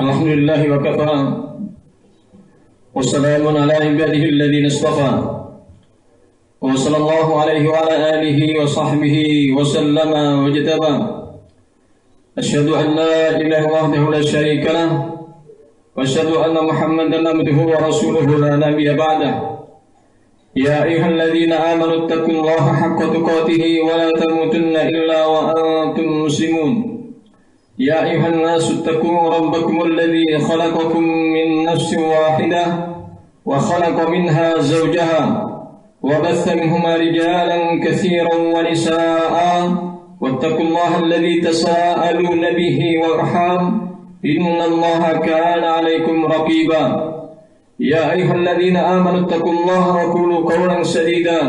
Alhamdulillah wa kafa wa salamun ala ibadihi alladhina istafa wa sallallahu alaihi wa ala alihi wa sahbihi wa sallama wa jataba asyhadu an la ilaha wahdahu la syarika lah wa asyhadu anna Muhammadan abduhu wa rasuluhu la nabiyya ba'dah. Ya ayyuhalladzina amanu taqullaha haqqa tuqatih wa la tamutunna illa wa antum muslimun. يا أيها الناس اتقوا ربكم الذي خلقكم من نفس واحدة وخلق منها زوجها وبث منهما رجالا كثيرا ونساء واتقوا الله الذي تساءلون به والأرحام إن الله كان عليكم رقيبا. يا أيها الذين آمنوا اتقوا الله وقولوا قولا سديدا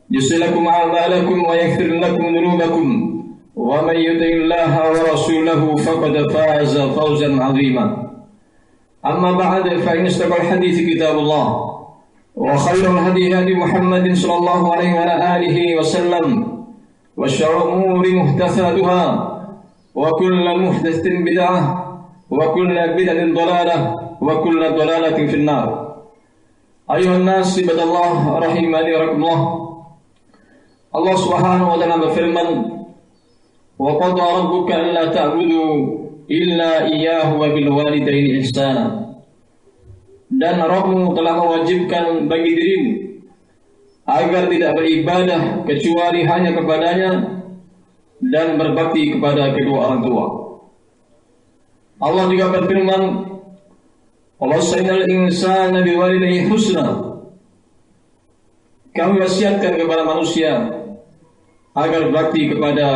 يصلح لكم أعمالكم ويغفر لكم ذنوبكم ومن يطع الله ورسوله فقد فاز فوزا عظيما. أما بعد فإن أصدق الحديث كتاب الله وخير الهدي هدي محمد صلى الله عليه وعلى آله وسلم وشر الأمور محدثاتها وكل محدثة بدعة وكل بدعة ضلالة وكل ضلالة في النار. أيها الناس عباد الله رحمني ورحمكم الله. Allah Subhanahu wa taala berfirman, wa qad rabbuka alla ta'budu illa iyyahu wa bil walidaini ihsana. Dan Rabbmu telah mewajibkan bagi dirimu agar tidak beribadah kecuali hanya kepadanya dan berbakti kepada kedua orang tua. Allah juga berfirman, wa wasainal insana biwalidayhi husna. Kami wasiatkan kepada manusia agar berbakti kepada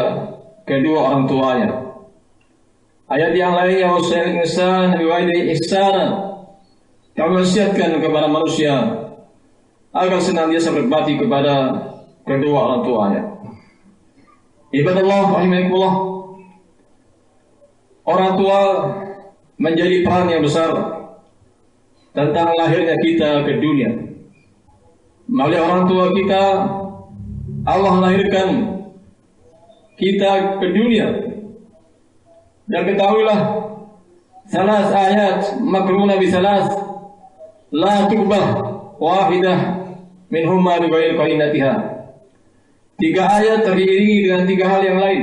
kedua orang tuanya. Ayat yang lainnya wasail insan biwalidayhi ihsana. Kami wasiatkan kepada manusia agar senantiasa berbakti kepada kedua orang tuanya. Ibadallah rahimakumullah. Orang tua menjadi peran yang besar tentang lahirnya kita ke dunia. Melalui orang tua kita Allah lahirkan kita ke dunia. Dan ketahuilah, salas ayat makruna bi salas la tuqbah wahidah minhumma bi ghairi qarinatiha. 3 ayat teriringi dengan 3 hal yang lain.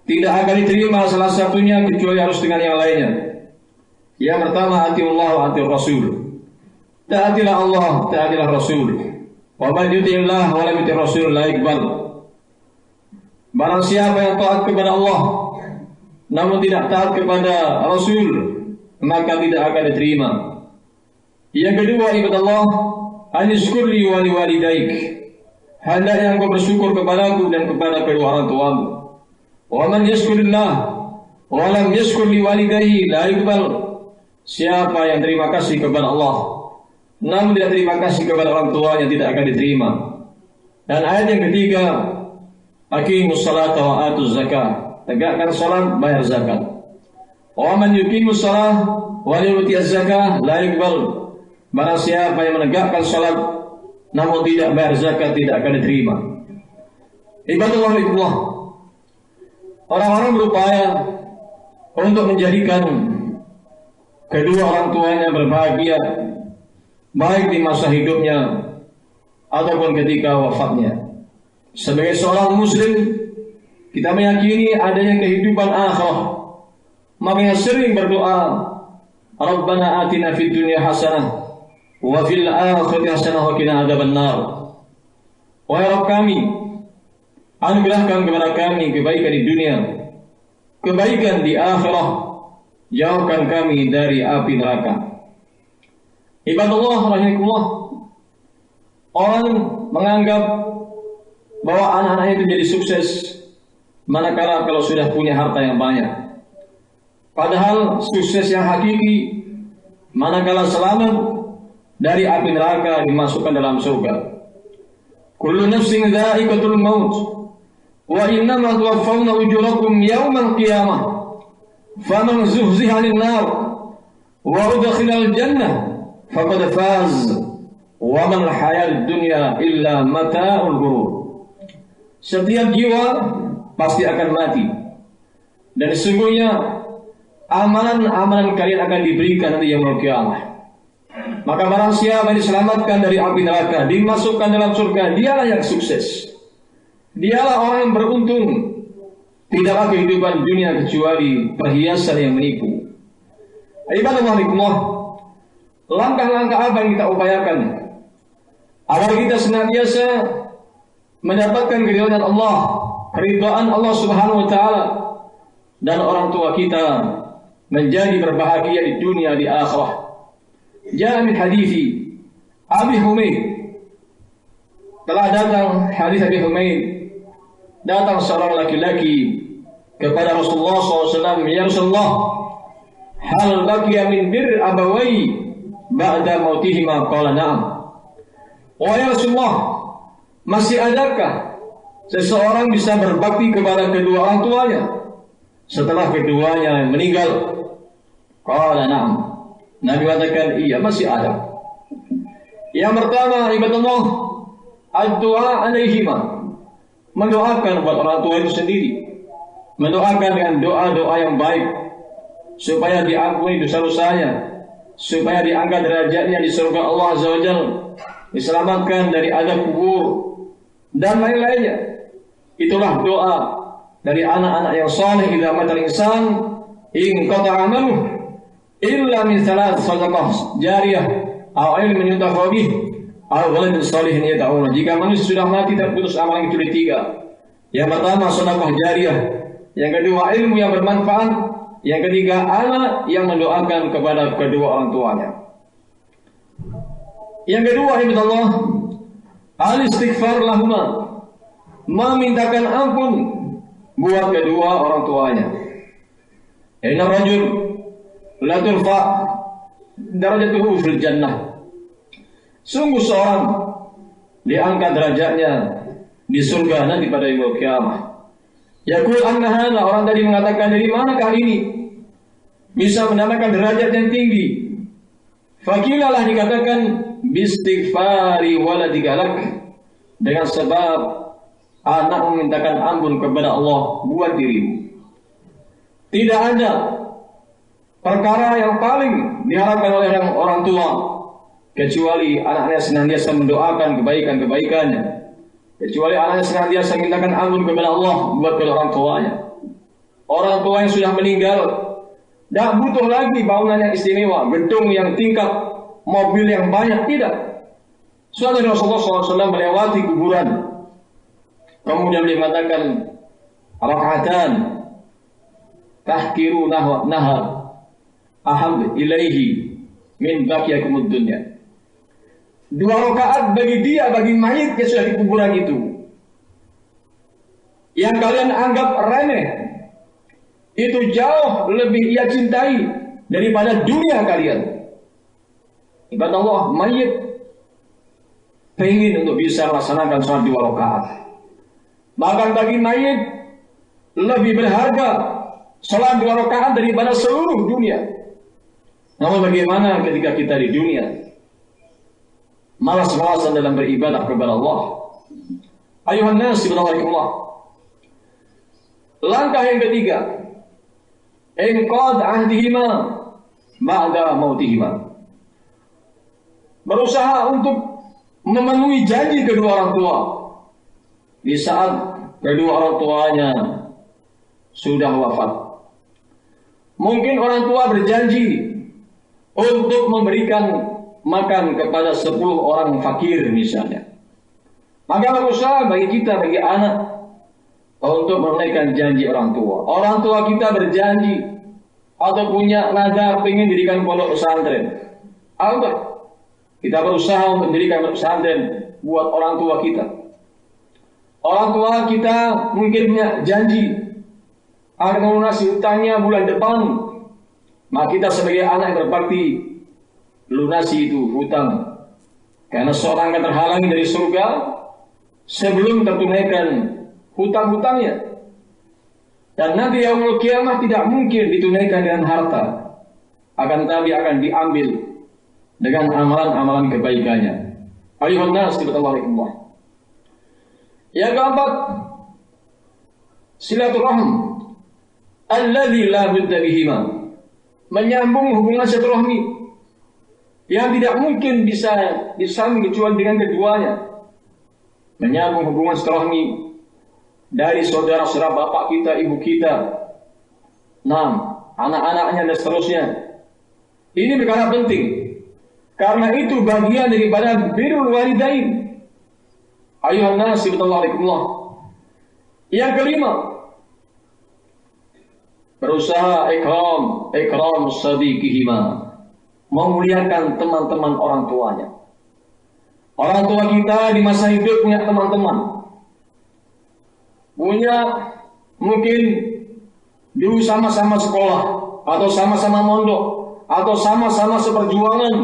Tidak akan diterima salah satunya kecuali harus dengan yang lainnya. Yang pertama, atiullah wa atiur rasul. Taatilah Allah, taatilah Rasul. Wa man yuti'illah wa lam yuti' rasul la yuqbal. Barang siapa yang taat kepada Allah namun tidak taat kepada Rasul, maka tidak akan diterima. Yang kedua, ibadallah, anishkurli wa liwalidaik. Hendaknya engkau bersyukur kepadaku dan kepada kedua orang tuamu. Wa man yashkurillah wa lam yashkur liwalidayhi la yuqbal. Siapa yang terima kasih kepada Allah namun tidak terima kasih kepada orang tuanya tidak akan diterima. Dan ayat yang ketiga, aqimus salata wa atuz zakah. Tegakkan salat, bayar zakat. Wa man yuqimus shalah wa yu'ti az-zakah la yuqbal. Barang siapa yang menegakkan salat namun tidak bayar zakat tidak akan diterima. Ibadallah ikhwah. Orang-orang berupaya untuk menjadikan kedua orang tuanya berbahagia baik di masa hidupnya ataupun ketika wafatnya. Sebagai seorang muslim, kita meyakini adanya kehidupan akhirah. Makanya sering berdoa, Rabbana atina fid dunya hasanah wa fil akhirati hasanah wa qina adzabannar. Wahai Rabb kami, anugerahkan kepada kami kebaikan di dunia, kebaikan di akhirah, jauhkan kami dari api neraka. Ibadallah rahimakumullah. Orang menganggap bahwa anak-anaknya itu jadi sukses manakala kalau sudah punya harta yang banyak. Padahal sukses yang hakiki manakala selamat dari api neraka dimasukkan dalam surga. Kullu nafsin dha'iqatul maut wa innama tuwaffawna ujurakum yawmal qiyamah. Faman zuhziha 'anil nar wa udkhilal jannah faqad faz wa man hayal dunya illa mata'ul ghurur. Setiap jiwa pasti akan mati. Dan sesungguhnya amalan-amalan kalian akan diberikan nanti yaumul qiyamah. Maka barang siapa yang diselamatkan dari api neraka, dimasukkan dalam surga, dialah yang sukses. Dialah orang yang beruntung. Tidaklah kehidupan dunia kecuali perhiasan yang menipu. Ibadallah, langkah-langkah apa yang kita upayakan agar kita senantiasa mendapatkan keridhaan Allah, keridhaan Allah Subhanahu wa taala, dan orang tua kita menjadi berbahagia di dunia di akhirah. Jaa min hadithi Abi Humaid, telah datang hadis Abi Humaid, datang seorang laki-laki kepada Rasulullah SAW, ya Rasulullah, hal baqiya min bir abawai ba'da mautihima? Qala na'am. Oh ya Rasulullah, masih adakah seseorang bisa berbakti kepada kedua orang tuanya setelah keduanya meninggal? Qala na'am. Nabi katakan iya, masih ada. Yang pertama, ibadallah, ad-du'a alaihima, mendoakan buat orang tua itu sendiri, mendoakan dengan doa-doa yang baik supaya diampuni dosa-dosanya, supaya diangkat derajatnya di surga Allah Azza wa Jalla, diselamatkan dari azab kubur dan lain-lainnya. Itulah doa dari anak-anak yang saleh. Idza matal insan in qata'a amaluhu illa min thalath sadaqah jariyah aw ilmin yuntafa bih aw waladin shalihin yad'u. Jika manusia sudah mati terputus amalan kecuali tiga. Yang pertama sedekah jariyah, yang kedua ilmu yang bermanfaat, yang ketiga anak yang mendoakan kepada kedua orang tuanya. Yang kedua, ibadallah, al-istighfar lahuma, memintakan ampun buat kedua orang tuanya. Inna rajul la turfa darajatuhu fil jannah, sungguh seorang diangkat derajatnya di surga nanti pada yaumul qiyamah. Yaqul anna hadha, orang tadi mengatakan, dari manakah ini bisa mendapatkan derajat yang tinggi? Fakilalah, dikatakan, bistighfari waladika lak, dengan sebab anak memintakan ampun kepada Allah buat dirimu. Tidak ada perkara yang paling diharapkan oleh orang tua kecuali anaknya senantiasa mendoakan kebaikan-kebaikannya, kecuali anaknya senantiasa mintakan ampun kepada Allah buat kedua orang tuanya. Orang tua yang sudah meninggal tidak butuh lagi bangunan yang istimewa, gedung yang tingkat, mobil yang banyak, tidak. Suatu Rasulullah SAW melewati kuburan, kemudian beliau mengatakan, raka'atan tahkiru nahar ahab ilaihi min baqiyakumud dunya. Dua rakaat bagi dia, bagi mayit yang sudah di kuburan itu, yang kalian anggap remeh, itu jauh lebih ia cintai daripada dunia kalian. Ibadah Allah, mayit pengen untuk bisa melaksanakan sholat dua rakaat. Bahkan bagi mayit lebih berharga sholat dua rakaat daripada seluruh dunia. Namun bagaimana ketika kita di dunia malas-malasan dalam beribadah kepada Allah? Ayuhan nas ibadallah. Langkah yang ketiga, inqad ahdihima ba'da mautihima, berusaha untuk memenuhi janji kedua orang tua di saat kedua orang tuanya sudah wafat. Mungkin orang tua berjanji untuk memberikan makan kepada 10 orang fakir misalnya. Maka berusaha bagi kita, bagi anak, untuk menunaikan janji orang tua. Orang tua kita berjanji atau punya nazar ingin dirikan pondok pesantren, kita berusaha untuk mendirikan pondok pesantren buat orang tua kita. Orang tua kita mungkin punya janji akan melunasi hutangnya bulan depan, maka kita sebagai anak yang berbakti lunasi itu hutang, karena seorang akan terhalangi dari surga sebelum tertunaikan hutang-hutangnya. Dan nanti yaumul qiyamah tidak mungkin ditunaikan dengan harta, akan tetapi akan diambil dengan amalan-amalan kebaikannya. Ayuhan nas ibadallah. Yang keempat, silaturahim alladzi la budda bihima, menyambung hubungan silaturahmi yang tidak mungkin bisa disambung kecuali dengan keduanya. Menyambung hubungan silaturahmi dari saudara-saudara bapak kita, ibu kita, anak-anaknya dan seterusnya. Ini perkara penting. Karena itu bagian daripada birrul walidain. Ayuhan nas ibadallah. Yang kelima, berusaha ikram sadiqihima, memuliakan teman-teman orang tuanya. Orang tua kita di masa hidup punya teman-teman, punya mungkin dulu sama-sama sekolah, atau sama-sama mondok, atau sama-sama seperjuangan.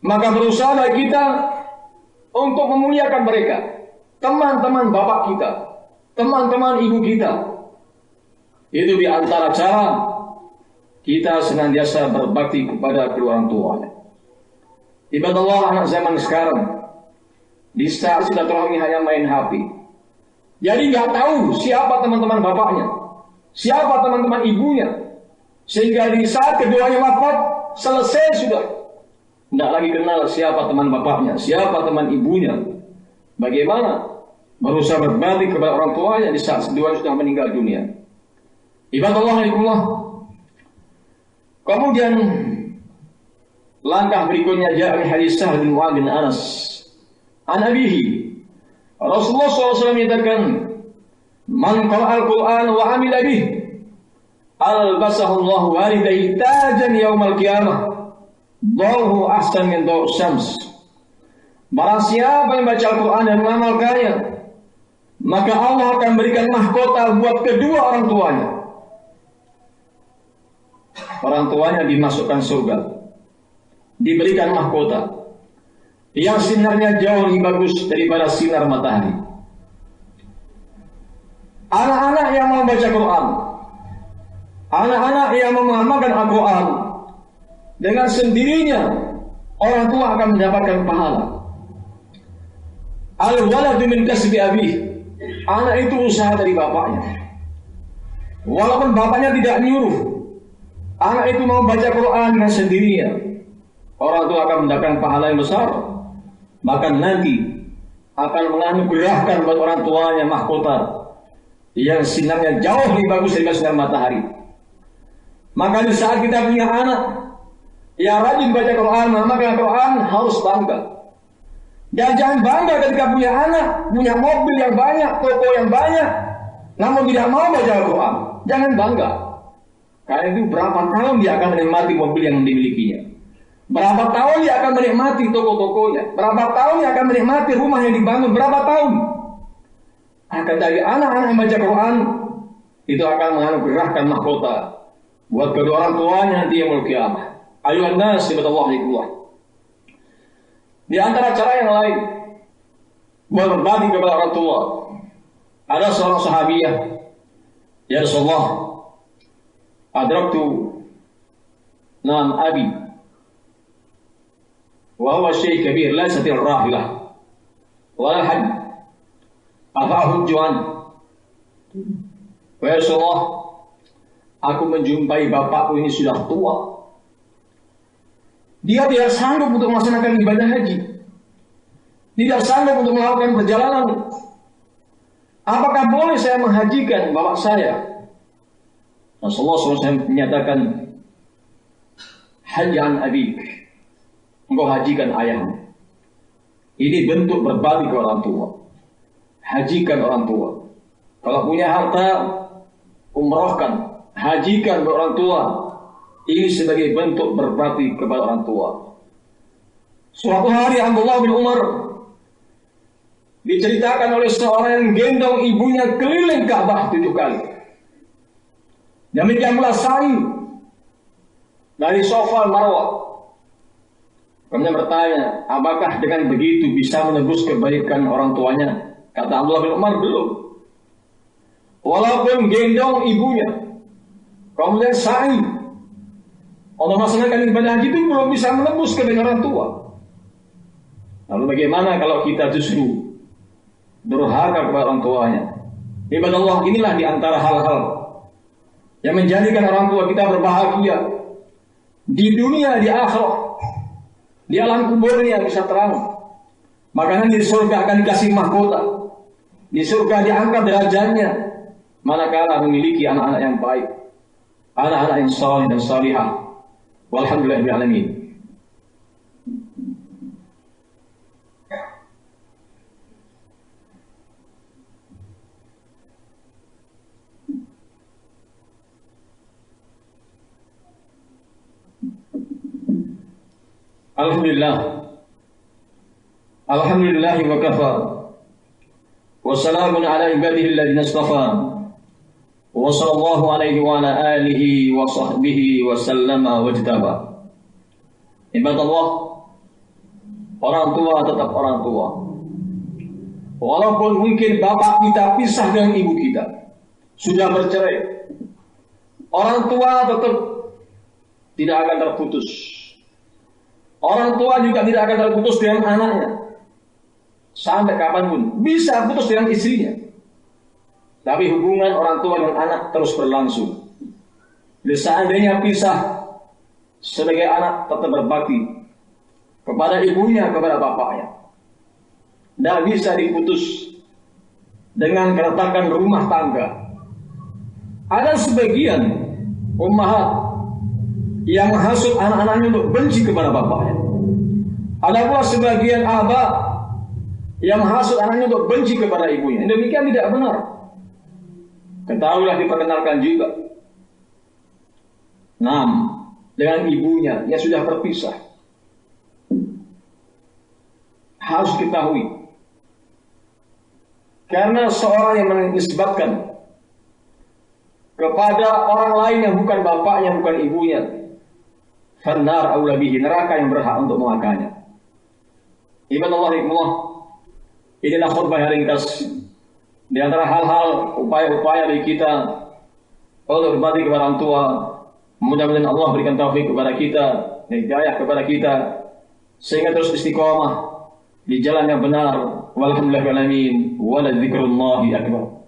Maka berusaha kita untuk memuliakan mereka, teman-teman bapak kita, teman-teman ibu kita. Itu di antara cara kita senantiasa berbakti kepada kedua orang tuanya. Ibadallah, anak zaman sekarang di saat silaturahmi hanya main HP. Jadi nggak tahu siapa teman-teman bapaknya, siapa teman-teman ibunya, sehingga di saat keduanya wafat selesai sudah, tidak lagi kenal siapa teman bapaknya, siapa teman ibunya. Bagaimana berusaha berbakti kepada orang tuanya di saat keduanya sudah meninggal dunia. Ibadallah. Kemudian langkah berikutnya ja'al hadis Sa'd bin Mu'adz bin Anas an abihi. Rasulullah SAW menyatakan, man qara'al Qur'an wa 'amila bih albasahu Allah walidayhi tajan yaumal qiyamah dawu ahsan min dawu syams. Barang siapa yang baca Al-Quran dan mengamalkannya, maka Allah akan berikan mahkota buat kedua orang tuanya. Orang tuanya dimasukkan surga, diberikan mahkota yang sinarnya jauh lebih bagus daripada sinar matahari. Anak-anak yang mau baca Quran, anak-anak yang mengamalkan Al-Quran, dengan sendirinya orang tua akan mendapatkan pahala. Al-waladu min kasbi abih, anak itu usaha dari bapaknya. Walaupun bapaknya tidak nyuruh, anak itu mau baca Quran dengan sendirinya, orang tua akan mendapatkan pahala yang besar. Bahkan nanti akan menganugerahkan buat orang tuanya mahkota yang sinarnya jauh lebih bagus daripada sinar matahari. Maka di saat kita punya anak yang rajin baca Quran, maka Quran harus bangga. Dan jangan bangga ketika punya anak, punya mobil yang banyak, toko yang banyak, namun tidak mau baca Al-Quran. Jangan bangga. Karena itu berapa tahun dia akan menikmati mobil yang dimilikinya, berapa tahun dia akan menikmati toko-tokonya, berapa tahun dia akan menikmati rumah yang dibangun, berapa tahun. Akan dari anak-anak yang baca Quran, itu akan menganugerahkan mahkota buat kedua orang tuanya nanti yang yaumul qiyamah. Ayuhan nas ibadallah. Di antara cara yang lain buat berbakti kepada orang tua, ada seorang sahabiah, ya Rasulullah, adraktu nam abi wa huwa syekh kabir la yastati' ar-rahilah wa la hajj afa ahujju an. Ya Rasulullah, aku menjumpai bapakku ini sudah tua, dia tidak sanggup untuk melaksanakan ibadah haji, tidak sanggup untuk melakukan perjalanan. Apakah boleh saya menghajikan bapak saya? Rasulullah SAW menyatakan, haji an abik, engkau hajikan ayahmu. Ini bentuk berbakti ke orang tua. Hajikan orang tua. Kalau punya harta, umrohkan, hajikan ke orang tua. Ini sebagai bentuk berbakti kepada orang tua. Suatu hari Abdullah bin Umar diceritakan oleh seorang yang gendong ibunya keliling Ka'bah 7 kali. Demikian pula sa'i dari Safa Marwah. Kemudian bertanya, apakah dengan begitu bisa menebus kebaikan orang tuanya? Kata Abdullah bin Umar, belum. Walaupun gendong ibunya, kemudian sa'i, Allah melaksanakan ibadah haji itu belum bisa menebus kebaikan orang tua. Lalu bagaimana kalau kita justru durhaka kepada orang tuanya? Ibadah Allah, inilah di antara hal-hal yang menjadikan orang tua kita berbahagia di dunia, di akhirat, di alam kuburnya bisa terang. Makanya di surga akan dikasih mahkota, di surga diangkat derajatnya manakala memiliki anak-anak yang baik, anak-anak yang saleh dan salihah. Walhamdulillahil alamin. Alhamdulillah. Alhamdulillah wa kafa. Wassalamun ala ibadihi alladhina istafa. Wa sallallahu alaihi wa ala alihi wa sahbihi wa sallama wajtaba. Ibadallah, orang tua tetap orang tua. Walaupun mungkin bapak kita pisah dengan ibu kita, sudah bercerai, orang tua tetap tidak akan terputus. Orang tua juga tidak akan terputus dengan anaknya. Sampai kapanpun bisa putus dengan istrinya. Tapi hubungan orang tua dengan anak terus berlangsung. Jadi seandainya pisah, sebagai anak tetap berbakti kepada ibunya, kepada bapaknya. Tidak bisa diputus dengan keretakan rumah tangga. Ada sebagian ummahat yang menghasut anak-anaknya untuk benci kepada bapaknya. Ada pula sebagian abah yang menghasut anaknya untuk benci kepada ibunya. Demikian tidak benar. Ketahuilah, diperkenalkan juga. 6. Dengan ibunya yang sudah terpisah. Harus diketahui. Karena seorang yang menisbatkan kepada orang lain yang bukan bapaknya, bukan ibunya, fannar aula bihi, neraka yang berhak untuk memakannya. Ibadallah hikmah, inilah khutbah yang ringkas. Di antara hal-hal upaya-upaya dari kita untuk berbakti kepada orang tua, mudah-mudahan Allah berikan taufik kepada kita, hidayah kepada kita, sehingga terus istiqamah di jalan yang benar. Walhamdulillahil alamin, wa la dzikrullahi akbar.